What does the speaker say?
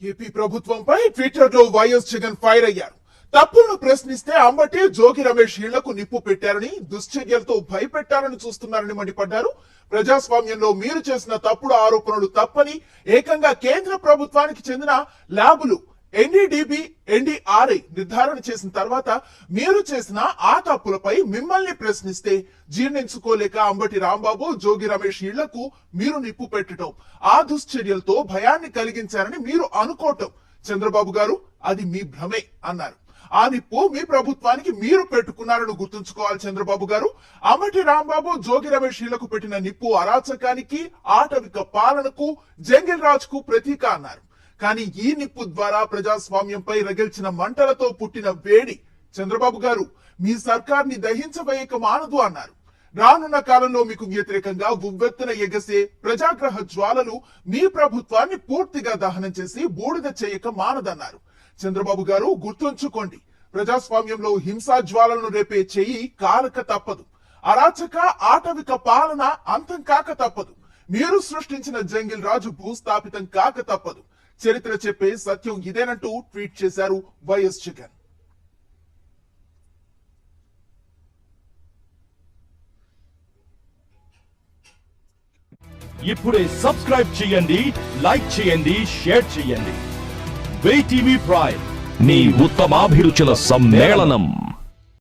AP ప్రభుత్వంపై Twitter లో YS Jagan fire అయ్యారు. తప్పులను ప్రశ్నిస్తే అంబటే జోగి రమేష్ ఇళ్లకు నిప్పు పెట్టారని, దుశ్చర్యలతో భయపెట్టారని చూస్తున్నారని మండిపడ్డారు. ప్రజాస్వామ్యంలో మీరు చేసిన తప్పుడు ఆరోపణలు తప్పని, ఏకంగా కేంద్ర ప్రభుత్వానికి చెందిన ల్యాబులు ఎన్డీడీబీ, ఎన్డీఆర్ఐ నిర్ధారణ చేసిన తర్వాత మీరు చేసిన ఆ తప్పులపై మిమ్మల్ని ప్రశ్నిస్తే జీర్ణించుకోలేక అంబటి రాంబాబు, జోగి రమేష్ ఇళ్లకు మీరు నిప్పు పెట్టడం, ఆ దుశ్చర్యలతో భయాన్ని కలిగించారని మీరు అనుకోవటం, చంద్రబాబు గారు అది మీ భ్రమే అన్నారు. ఆ నిప్పు మీ ప్రభుత్వానికి మీరు పెట్టుకున్నారని గుర్తుంచుకోవాలి చంద్రబాబు గారు. అంబటి రాంబాబు, జోగి రమేష్ ఇళ్లకు పెట్టిన నిప్పు అరాచకానికి, ఆటవిక పాలనకు, జంగిల్ రాజ్ కు ప్రతీక అన్నారు. కానీ ఈ నిప్పు ద్వారా ప్రజాస్వామ్యంపై రగిల్చిన మంటలతో పుట్టిన వేడి చంద్రబాబు గారు మీ సర్కార్ని దహించబోయేక మానదు అన్నారు. రానున్న కాలంలో మీకు వ్యతిరేకంగా ఉవ్వెత్తున ఎగసే ప్రజాగ్రహ జ్వాలలు మీ ప్రభుత్వాన్ని పూర్తిగా దహనం చేసి బూడిద చేయక మానదన్నారు. చంద్రబాబు గారు గుర్తుంచుకోండి, ప్రజాస్వామ్యంలో హింసా జ్వాలను రేపే చెయ్యి కాలక తప్పదు. అరాచక ఆటవిక పాలన అంతం కాక తప్పదు. మీరు సృష్టించిన జంగిల్ రాజు భూస్థాపితం కాక తప్పదు. చరిత్ర చెప్పే సత్యం ఇదేనంటూ ట్వీట్ చేశారు వైఎస్ జగన్. ఇప్పుడే సబ్స్క్రైబ్ చేయండి, లైక్ చేయండి, షేర్ చేయండి. వే టీవీ ప్రైమ్, మీ ఉత్తమాభిరుచుల సమ్మేళనం.